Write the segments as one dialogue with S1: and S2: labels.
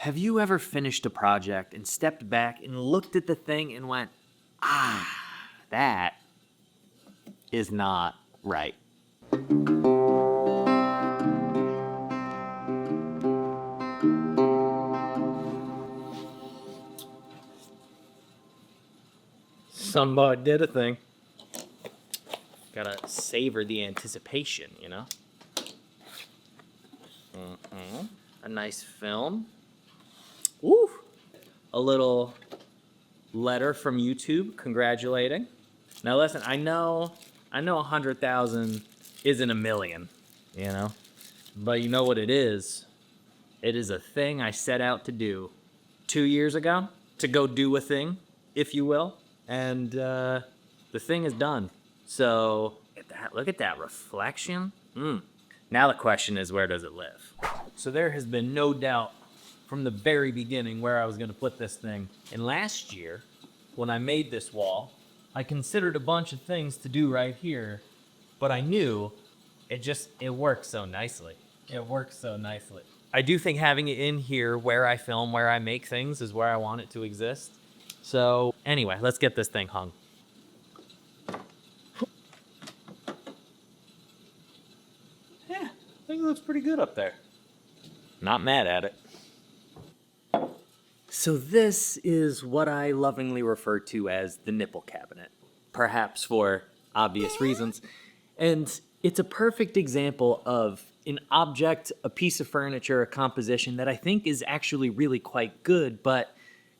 S1: Have you ever finished a project and stepped back and looked at the thing and went, that is not right? Somebody did a thing. Gotta savor the anticipation, you know? A nice film. Woo! A little letter from YouTube congratulating. Now listen, I know 100,000 isn't a million, you know? But you know what it is? It is a thing I set out to do 2 years ago, to go do a thing, if you will. And the thing is done. So look at that reflection. Now the question is, where does it live? So there has been no doubt from the very beginning where I was going to put this thing. And last year, when I made this wall, I considered a bunch of things to do right here, but I knew it works so nicely. It works so nicely. I do think having it in here where I film, where I make things, is where I want it to exist. So anyway, let's get this thing hung. Yeah, I think it looks pretty good up there. Not mad at it. So this is what I lovingly refer to as the nipple cabinet, perhaps for obvious reasons. And it's a perfect example of an object, a piece of furniture, a composition that I think is actually really quite good, but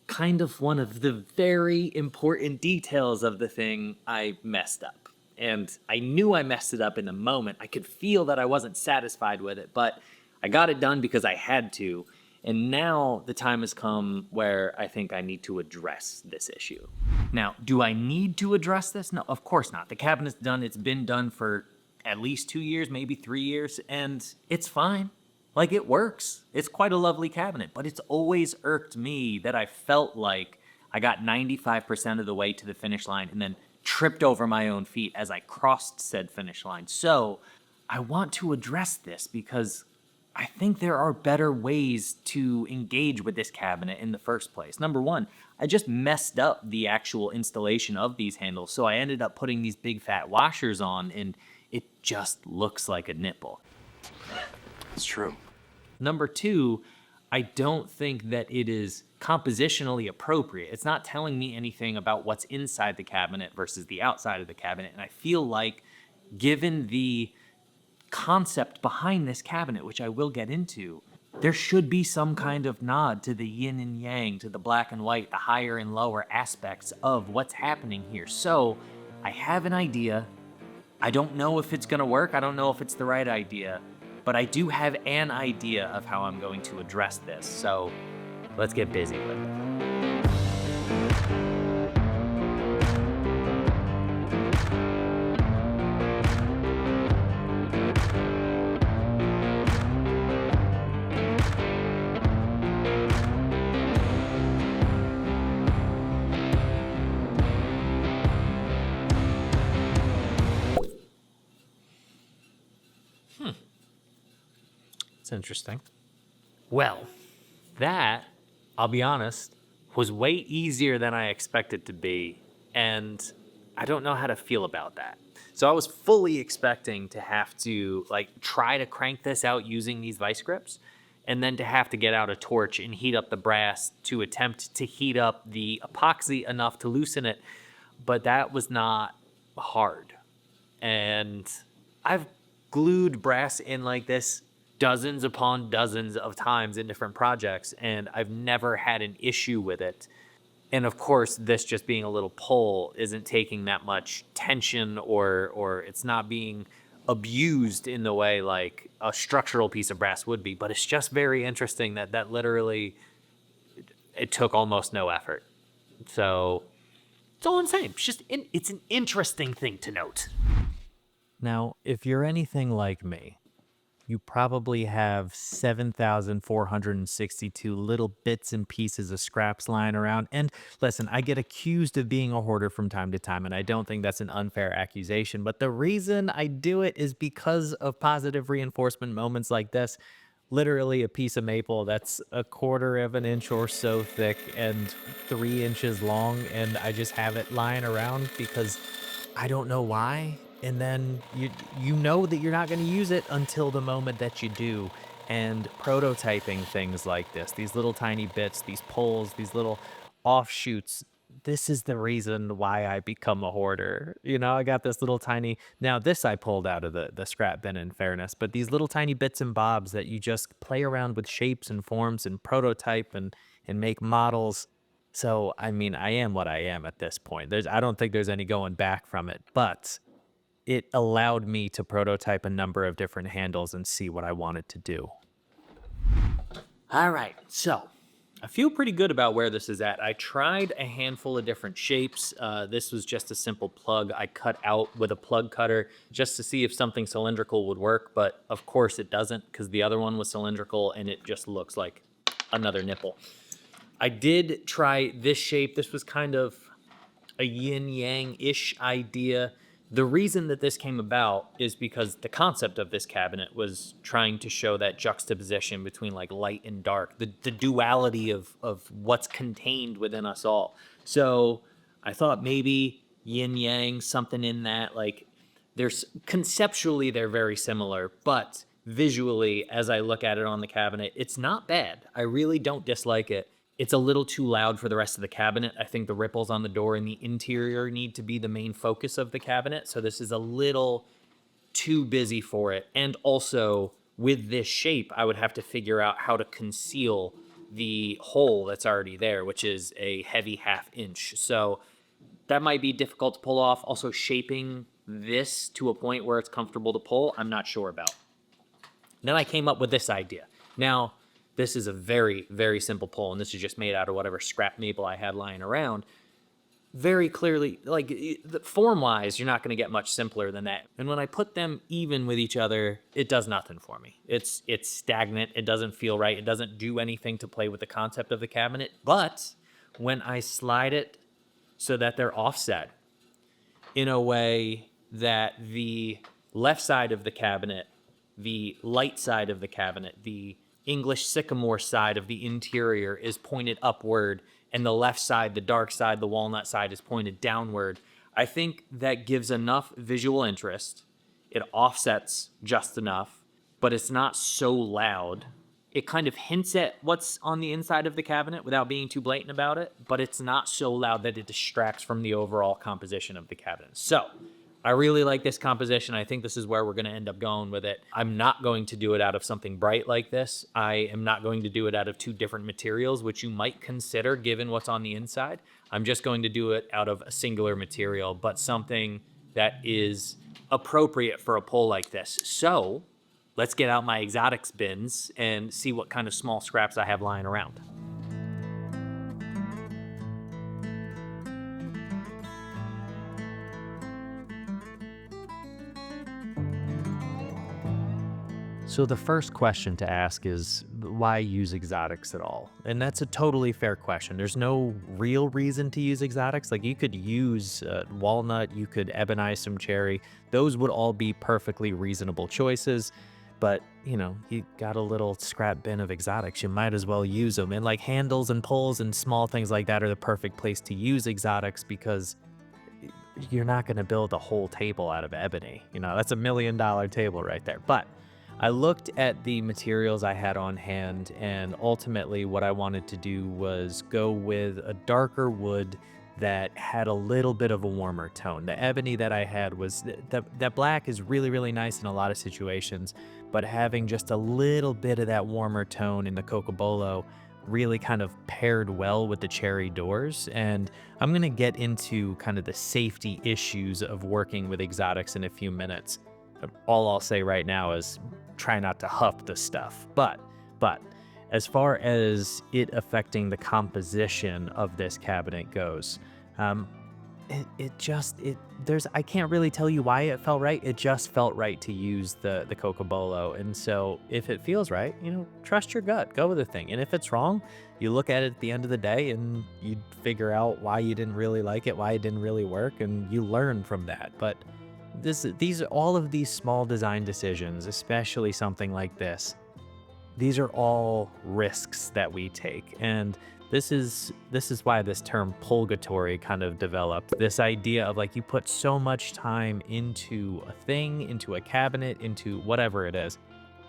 S1: kind of one of the very important details of the thing I messed up. And I knew I messed it up in the moment. I could feel that I wasn't satisfied with it, but I got it done because I had to. And now the time has come where I think I need to address this issue. Now, do I need to address this? No, of course not. The cabinet's done. It's been done for at least 2 years, maybe 3 years, and it's fine. Like, it works. It's quite a lovely cabinet, but it's always irked me that I felt like I got 95% of the way to the finish line and then tripped over my own feet as I crossed said finish line. So I want to address this because I think there are better ways to engage with this cabinet in the first place. Number one, I just messed up the actual installation of these handles, so I ended up putting these big fat washers on, and it just looks like a nipple.
S2: It's true.
S1: Number two, I don't think that it is compositionally appropriate. It's not telling me anything about what's inside the cabinet versus the outside of the cabinet, and I feel like, given the concept behind this cabinet, which I will get into, there should be some kind of nod to the yin and yang, to the black and white, the higher and lower aspects of what's happening here. So I have an idea. I don't know if it's gonna work. I don't know if it's the right idea, but I do have an idea of how I'm going to address this. So let's get busy with it. Interesting. Well, that, I'll be honest, was way easier than I expected to be, and I don't know how to feel about that. So I was fully expecting to have to try to crank this out using these vice grips, and then to have to get out a torch and heat up the brass to attempt to heat up the epoxy enough to loosen it, but that was not hard. And I've glued brass in like this dozens upon dozens of times in different projects, and I've never had an issue with it. And of course, this just being a little pull isn't taking that much tension, or it's not being abused in the way like a structural piece of brass would be. But it's just very interesting that literally it took almost no effort. So it's all I'm saying. It's an interesting thing to note. Now, if you're anything like me, you probably have 7,462 little bits and pieces of scraps lying around. And listen, I get accused of being a hoarder from time to time, and I don't think that's an unfair accusation. But the reason I do it is because of positive reinforcement moments like this,
S3: literally a piece of maple that's a quarter of an inch or so thick and 3 inches long, and I just have it lying around because I don't know why. And then you know that you're not going to use it until the moment that you do. And prototyping things like this, these little tiny bits, these poles, these little offshoots, this is the reason why I become a hoarder. I got this little tiny, now this I pulled out of the scrap bin in fairness, but these little tiny bits and bobs that you just play around with shapes and forms and prototype and make models. So, I mean, I am what I am at this point. I don't think there's any going back from it, but it allowed me to prototype a number of different handles and see what I wanted to do.
S1: All right, so I feel pretty good about where this is at. I tried a handful of different shapes. This was just a simple plug I cut out with a plug cutter just to see if something cylindrical would work, but of course it doesn't because the other one was cylindrical and it just looks like another nipple. I did try this shape. This was kind of a yin-yang-ish idea. The reason that this came about is because the concept of this cabinet was trying to show that juxtaposition between like light and dark, the duality of what's contained within us all. So I thought maybe yin-yang, something in that, like there's conceptually they're very similar, but visually, as I look at it on the cabinet, it's not bad. I really don't dislike it. It's a little too loud for the rest of the cabinet. I think the ripples on the door and the interior need to be the main focus of the cabinet. So this is a little too busy for it. And also with this shape, I would have to figure out how to conceal the hole that's already there, which is a heavy 1/2 inch. So that might be difficult to pull off. Also shaping this to a point where it's comfortable to pull, I'm not sure about. Then I came up with this idea. Now, this is a very, very simple pull, and this is just made out of whatever scrap maple I had lying around. Very clearly, like form-wise, you're not going to get much simpler than that. And when I put them even with each other, it does nothing for me. It's stagnant. It doesn't feel right. It doesn't do anything to play with the concept of the cabinet. But when I slide it so that they're offset in a way that the left side of the cabinet, the light side of the cabinet, the English sycamore side of the interior is pointed upward, and the left side, the dark side, the walnut side is pointed downward. I think that gives enough visual interest. It offsets just enough, but it's not so loud. It kind of hints at what's on the inside of the cabinet without being too blatant about it, but it's not so loud that it distracts from the overall composition of the cabinet. So I really like this composition. I think this is where we're going to end up going with it. I'm not going to do it out of something bright like this. I am not going to do it out of 2 different materials, which you might consider given what's on the inside. I'm just going to do it out of a singular material, but something that is appropriate for a pull like this. So let's get out my exotics bins and see what kind of small scraps I have lying around.
S3: So the first question to ask is, why use exotics at all? And that's a totally fair question. There's no real reason to use exotics. Like you could use walnut, you could ebonize some cherry. Those would all be perfectly reasonable choices. But, you got a little scrap bin of exotics. You might as well use them. And like handles and pulls and small things like that are the perfect place to use exotics because you're not going to build a whole table out of ebony. That's $1 million table right there. But I looked at the materials I had on hand, and ultimately what I wanted to do was go with a darker wood that had a little bit of a warmer tone. The ebony that I had was, that black is really, really nice in a lot of situations, but having just a little bit of that warmer tone in the Cocobolo really kind of paired well with the cherry doors. And I'm going to get into kind of the safety issues of working with exotics in a few minutes. All I'll say right now is try not to huff the stuff. But as far as it affecting the composition of this cabinet goes, I can't really tell you why it felt right. It just felt right to use the Cocobolo. And so if it feels right, trust your gut, go with the thing. And if it's wrong, you look at it at the end of the day and you figure out why you didn't really like it, why it didn't really work, and you learn from that. But all of these small design decisions, especially something like this, These are all risks that we take, and this is why this term purgatory kind of developed. This idea of like you put so much time into a thing, into a cabinet, into whatever it is,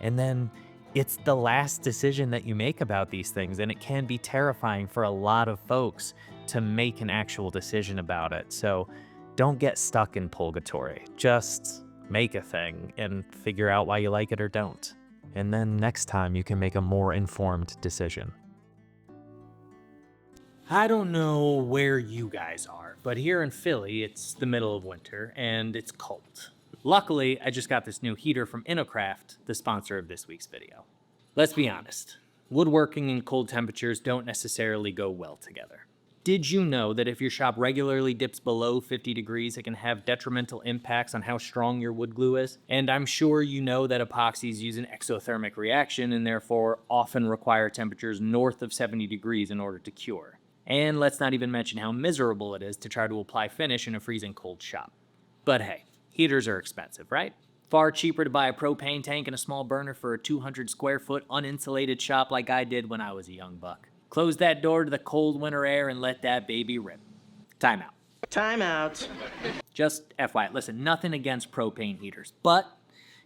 S3: and then it's the last decision that you make about these things, and it can be terrifying for a lot of folks to make an actual decision about it. So don't get stuck in purgatory. Just make a thing and figure out why you like it or don't. And then next time you can make a more informed decision. I don't know where you guys are, but here in Philly, it's the middle of winter and it's cold. Luckily, I just got this new heater from Encurtis, the sponsor of this week's video. Let's be honest, woodworking and cold temperatures don't necessarily go well together. Did you know that if your shop regularly dips below 50 degrees, it can have detrimental impacts on how strong your wood glue is? And I'm sure you know that epoxies use an exothermic reaction and therefore often require temperatures north of 70 degrees in order to cure. And let's not even mention how miserable it is to try to apply finish in a freezing cold shop. But hey, heaters are expensive, right? Far cheaper to buy a propane tank and a small burner for a 200 square foot uninsulated shop like I did when I was a young buck. Close that door to the cold winter air and let that baby rip. Time out.
S4: Time out.
S1: Just FYI, listen, nothing against propane heaters, but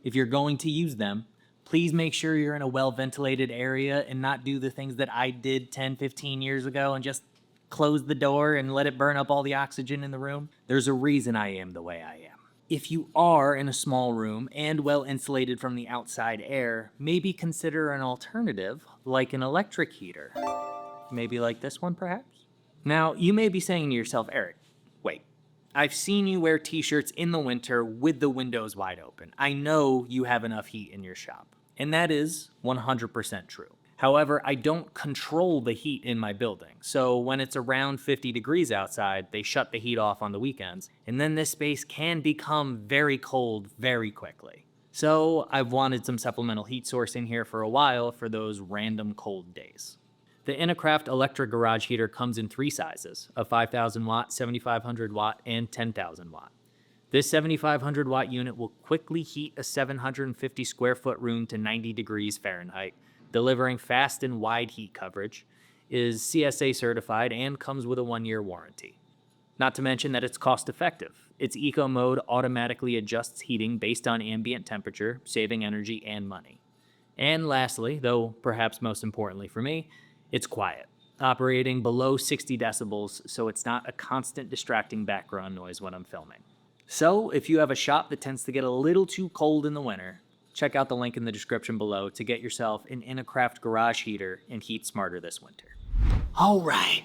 S1: if you're going to use them, please make sure you're in a well-ventilated area and not do the things that I did 10, 15 years ago and just close the door and let it burn up all the oxygen in the room. There's a reason I am the way I am. If you are in a small room and well insulated from the outside air, maybe consider an alternative like an electric heater. Maybe like this one, perhaps? Now, you may be saying to yourself, Eric, wait, I've seen you wear t-shirts in the winter with the windows wide open. I know you have enough heat in your shop. And that is 100% true. However, I don't control the heat in my building. So when it's around 50 degrees outside, they shut the heat off on the weekends. And then this space can become very cold very quickly. So I've wanted some supplemental heat source in here for a while for those random cold days. The Encurtis electric garage heater comes in 3 sizes, a 5,000 watt, 7,500 watt, and 10,000 watt. This 7,500 watt unit will quickly heat a 750 square foot room to 90 degrees Fahrenheit, delivering fast and wide heat coverage, is CSA certified, and comes with a 1-year warranty. Not to mention that it's cost effective. Its eco mode automatically adjusts heating based on ambient temperature, saving energy and money. And lastly, though perhaps most importantly for me, it's quiet, operating below 60 decibels, so it's not a constant distracting background noise when I'm filming. So if you have a shop that tends to get a little too cold in the winter, check out the link in the description below to get yourself an Encurtis garage heater and heat smarter this winter. All right.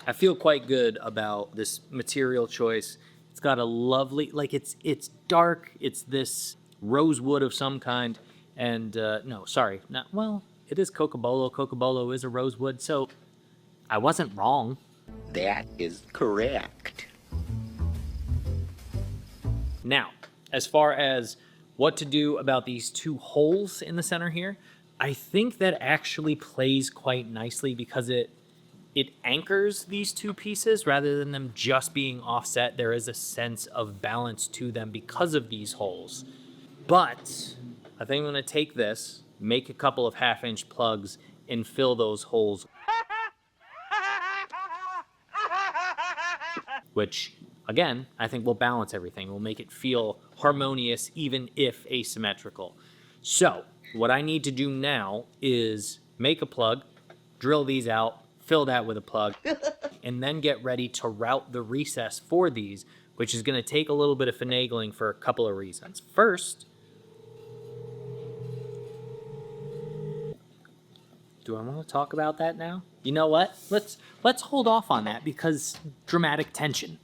S1: I feel quite good about this material choice. It's got a lovely, like it's dark. It's this rosewood of some kind. And no, sorry, not, well, it is cocobolo. Cocobolo is a rosewood, so I wasn't wrong.
S4: That is correct.
S1: Now, as far as what to do about these 2 holes in the center here, I think that actually plays quite nicely because it anchors these 2 pieces rather than them just being offset. There is a sense of balance to them because of these holes. But I think I'm going to take this, make a couple of 1/2-inch plugs, and fill those holes. Which, again, I think will balance everything. Will make it feel harmonious, even if asymmetrical. So, what I need to do now is make a plug, drill these out, fill that with a plug, and then get ready to route the recess for these, which is going to take a little bit of finagling for a couple of reasons. First, do I want to talk about that now? You know what? Let's hold off on that because dramatic tension.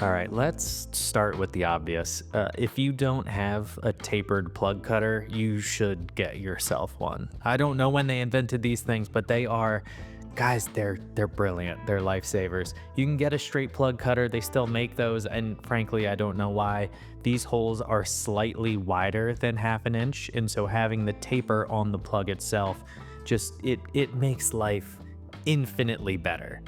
S3: All right, let's start with the obvious. If you don't have a tapered plug cutter, you should get yourself one. I don't know when they invented these things, but they are, guys, they're brilliant. They're lifesavers. You can get a straight plug cutter. They still make those, and frankly, I don't know why. These holes are slightly wider than 1/2 inch, and so having the taper on the plug itself, just it makes life infinitely better.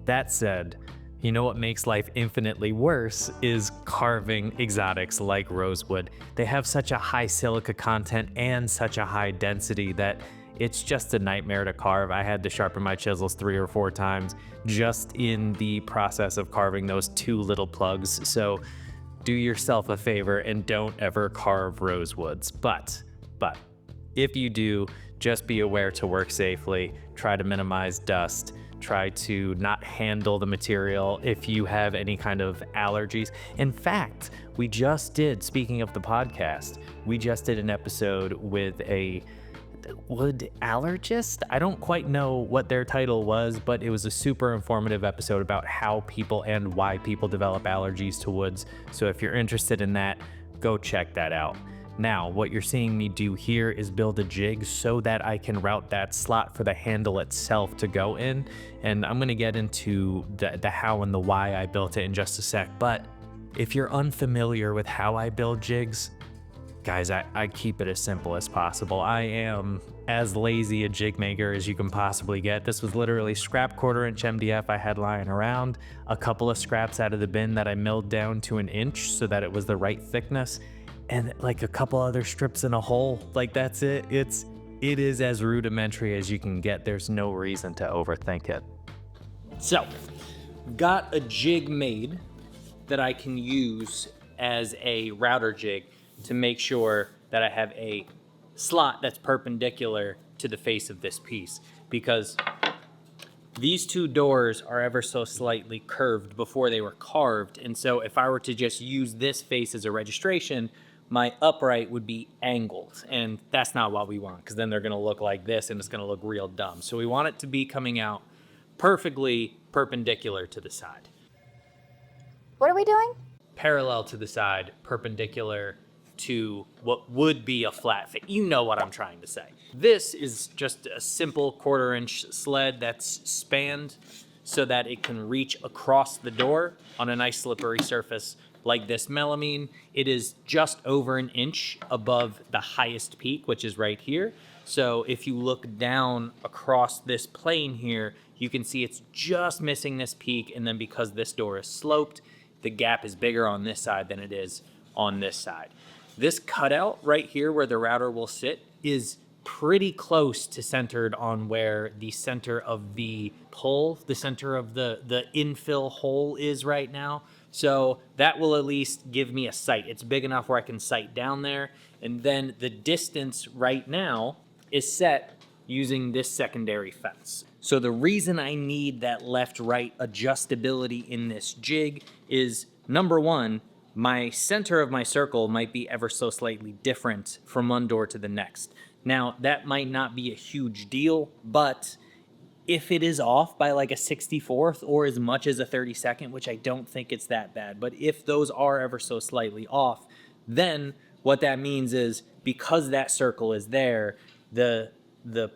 S3: That said, you know what makes life infinitely worse is carving exotics like rosewood. They have such a high silica content and such a high density that it's just a nightmare to carve. I had to sharpen my chisels 3 or 4 times just in the process of carving those 2 little plugs. So do yourself a favor and don't ever carve rosewoods. But if you do, just be aware to work safely, try to minimize dust, try to not handle the material if you have any kind of allergies. In fact, we just did, speaking of the podcast, we just did an episode with a wood allergist. I don't quite know what their title was, but it was a super informative episode about how people and why people develop allergies to woods. So if you're interested in that, go check that out. Now, what you're seeing me do here is build a jig so that I can route that slot for the handle itself to go in. And I'm gonna get into the how and the why I built it in just a sec. But if you're unfamiliar with how I build jigs, guys, I keep it as simple as possible. I am as lazy a jig maker as you can possibly get. This was literally scrap 1/4 inch MDF I had lying around, a couple of scraps out of the bin that I milled down to 1 inch so that it was the right thickness, and like a couple other strips in a hole. Like, that's it. It is as rudimentary as you can get. There's no reason to overthink it.
S1: So, got a jig made that I can use as a router jig to make sure that I have a slot that's perpendicular to the face of this piece, because these 2 doors are ever so slightly curved before they were carved. And so if I were to just use this face as a registration, my upright would be angled, and that's not what we want, because then they're gonna look like this and it's gonna look real dumb. So we want it to be coming out perfectly perpendicular to the side.
S5: What are we doing?
S1: Parallel to the side, perpendicular to what would be a flat face. You know what I'm trying to say. This is just a simple 1/4 inch sled that's spanned so that it can reach across the door on a nice slippery surface like this melamine. It is just over 1 inch above the highest peak, which is right here. So if you look down across this plane here, you can see it's just missing this peak. And then because this door is sloped, the gap is bigger on this side than it is on this side. This cutout right here where the router will sit is pretty close to centered on where the center of the pole, the center of the infill hole is right now. So that will at least give me a sight. It's big enough where I can sight down there. And then the distance right now is set using this secondary fence. So the reason I need that left-right adjustability in this jig is, number one, my center of my circle might be ever so slightly different from one door to the next. Now, that might not be a huge deal, but if it is off by like a 64th or as much as a 32nd, which I don't think it's that bad, but if those are ever so slightly off, then what that means is, because that circle is there, the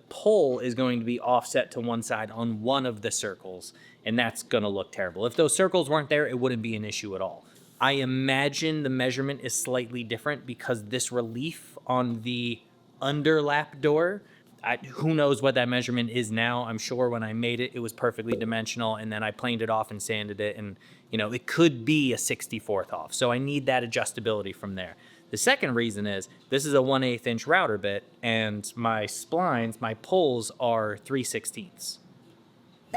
S1: pole is going to be offset to one side on one of the circles, and that's going to look terrible. If those circles weren't there, it wouldn't be an issue at all. I imagine the measurement is slightly different because this relief on the underlap door, who knows what that measurement is now. I'm sure when I made it, it was perfectly dimensional, and then I planed it off and sanded it, and it could be a 64th off. So I need that adjustability from there. The second reason is this is a 1/8 inch router bit, and my splines, my poles are 3/16.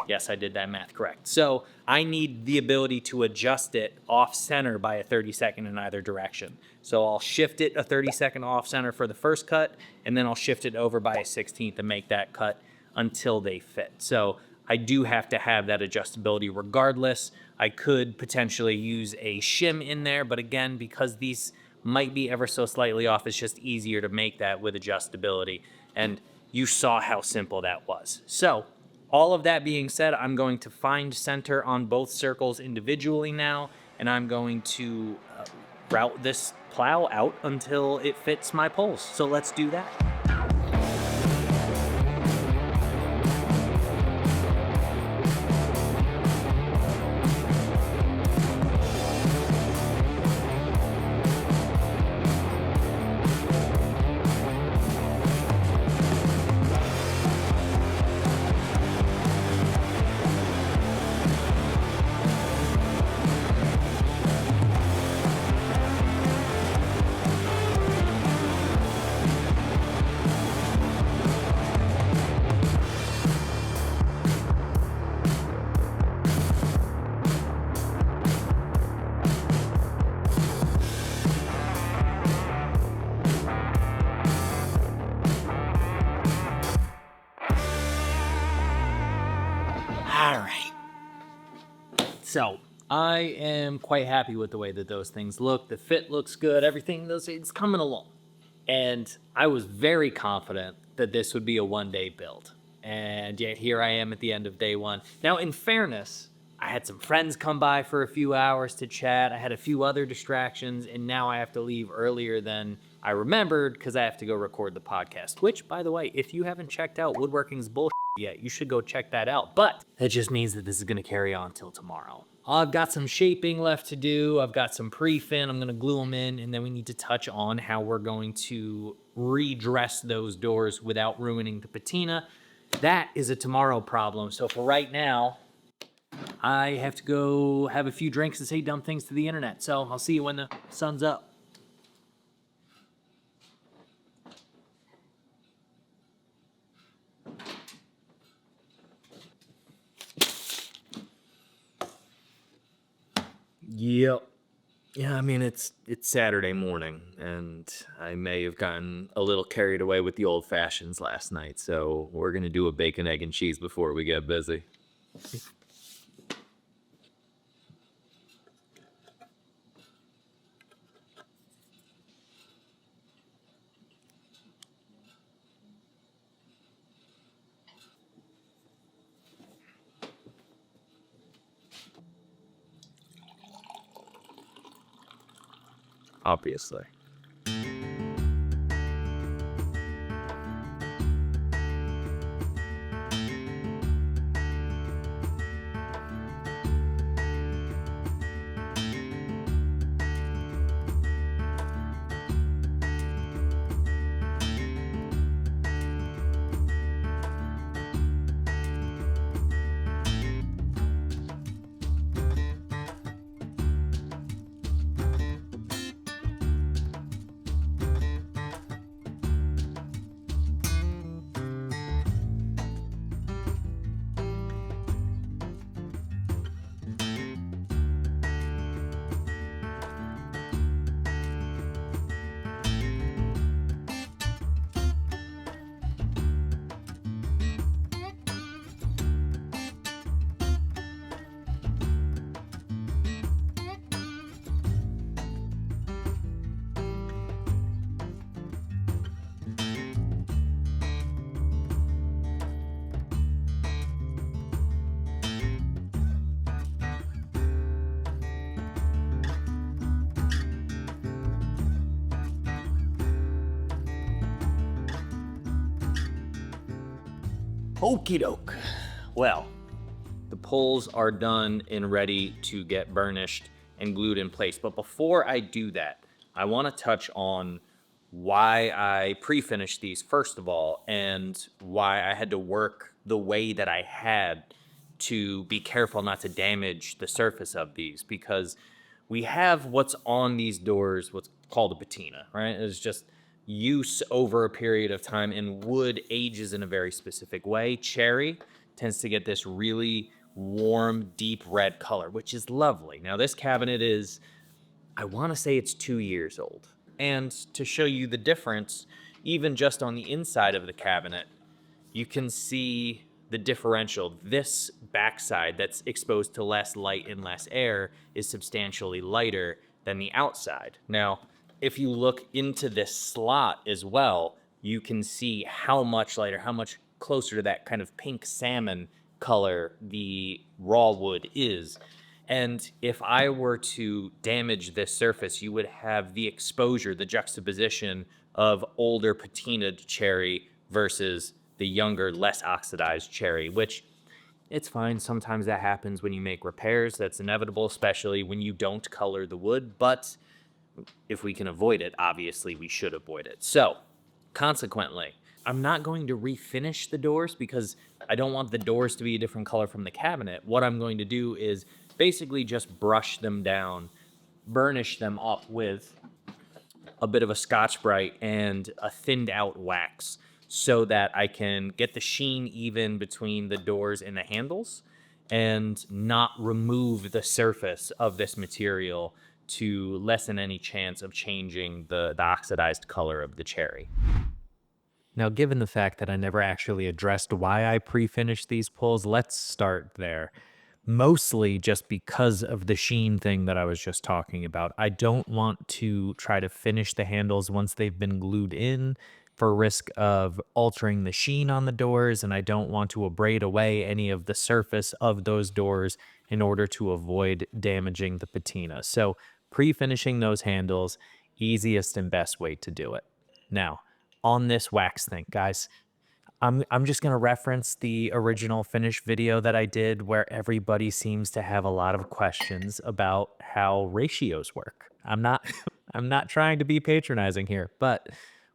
S1: Yes, I did that math correct. So I need the ability to adjust it off center by a 32nd in either direction. So I'll shift it a 32nd off center for the first cut, and then I'll shift it over by a 16th and make that cut until they fit. So I do have to have that adjustability regardless. I could potentially use a shim in there, but again, because these might be ever so slightly off, it's just easier to make that with adjustability. And you saw how simple that was. So all of that being said, I'm going to find center on both circles individually now, and I'm going to route this plow out until it fits my poles. So let's do that. All right. So I am quite happy with the way that those things look. The fit looks good. Everything, it's coming along. And I was very confident that this would be a one-day build. And yet here I am at the end of day one. Now, in fairness, I had some friends come by for a few hours to chat. I had a few other distractions, and now I have to leave earlier than I remembered because I have to go record the podcast. Which, by the way, if you haven't checked out Woodworking's Bullshit yet, you should go check that out. But that just means that this is going to carry on till tomorrow. I've got some shaping left to do. I've got some pre-fin. I'm going to glue them in, and then we need to touch on how we're going to redress those doors without ruining the patina. That is a tomorrow problem. So for right now, I have to go have a few drinks and say dumb things to the internet. So I'll see you when the sun's up. Yep. Yeah, I mean, it's Saturday morning, and I may have gotten a little carried away with the old fashions last night, so we're going to do a bacon, egg, and cheese before we get busy. Obviously. Okie doke. Well, the poles are done and ready to get burnished and glued in place. But before I do that, I want to touch on why I pre-finished these first of all, and why I had to work the way that I had to be careful not to damage the surface of these, because we have what's on these doors, what's called a patina, right? It's just use over a period of time, and wood ages in a very specific way. Cherry tends to get this really warm, deep red color, which is lovely. Now this cabinet is, I want to say it's 2 years old. And to show you the difference, even just on the inside of the cabinet, you can see the differential. This backside that's exposed to less light and less air is substantially lighter than the outside. Now, if you look into this slot as well, you can see how much lighter, how much closer to that kind of pink salmon color the raw wood is. And if I were to damage this surface, you would have the exposure, the juxtaposition of older patinaed cherry versus the younger, less oxidized cherry, which it's fine. Sometimes that happens when you make repairs. That's inevitable, especially when you don't color the wood. But if we can avoid it, obviously we should avoid it. So consequently, I'm not going to refinish the doors because I don't want the doors to be a different color from the cabinet. What I'm going to do is basically just brush them down, burnish them up with a bit of a Scotch-Brite and a thinned out wax so that I can get the sheen even between the doors and the handles and not remove the surface of this material to lessen any chance of changing the oxidized color of the cherry.
S3: Now, given the fact that I never actually addressed why I pre-finished these pulls, let's start there. Mostly just because of the sheen thing that I was just talking about. I don't want to try to finish the handles once they've been glued in for risk of altering the sheen on the doors, and I don't want to abrade away any of the surface of those doors in order to avoid damaging the patina. So pre-finishing those handles, easiest and best way to do it. Now, on this wax thing, guys, I'm just gonna reference the original finish video that I did where everybody seems to have a lot of questions about how ratios work. I'm not I'm not trying to be patronizing here, but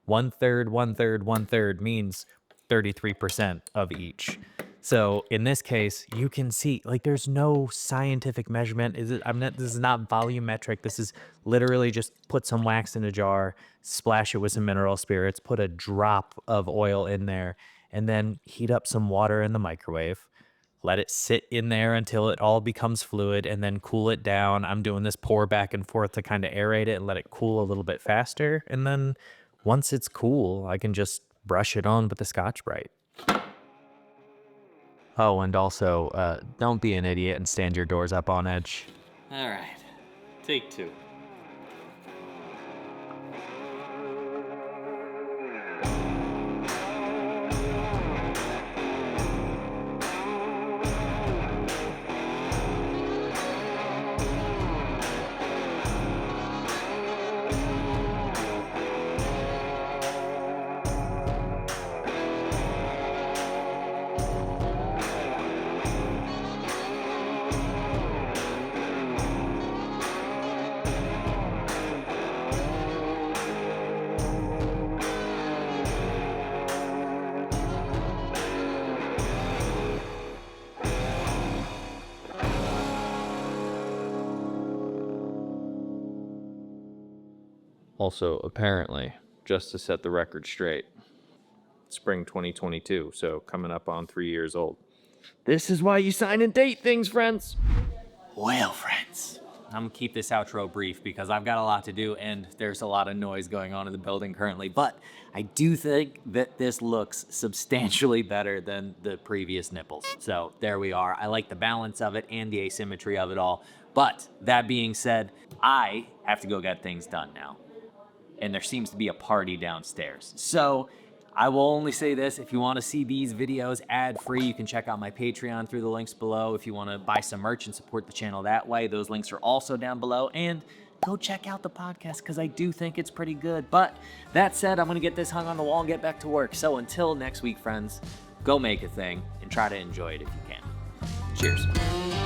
S3: 1/3, 1/3, 1/3 means 33% of each. So in this case, you can see like there's no scientific measurement. This is not volumetric. This is literally just put some wax in a jar, splash it with some mineral spirits, put a drop of oil in there, and then heat up some water in the microwave. Let it sit in there until it all becomes fluid and then cool it down. I'm doing this pour back and forth to kind of aerate it and let it cool a little bit faster. And then once it's cool, I can just brush it on with the Scotch-Brite. Oh, and also, don't be an idiot and stand your doors up on edge.
S1: All right, take two. Also, apparently, just to set the record straight, spring 2022, so coming up on 3 years old. This is why you sign and date things, friends. Well, friends, I'm gonna keep this outro brief because I've got a lot to do and there's a lot of noise going on in the building currently, but I do think that this looks substantially better than the previous nipples. So there we are. I like the balance of it and the asymmetry of it all. But that being said, I have to go get things done now. And there seems to be a party downstairs. So I will only say this, if you want to see these videos ad-free, you can check out my Patreon through the links below. If you want to buy some merch and support the channel that way, those links are also down below. And go check out the podcast because I do think it's pretty good. But that said, I'm going to get this hung on the wall and get back to work. So until next week, friends, go make a thing and try to enjoy it if you can. Cheers.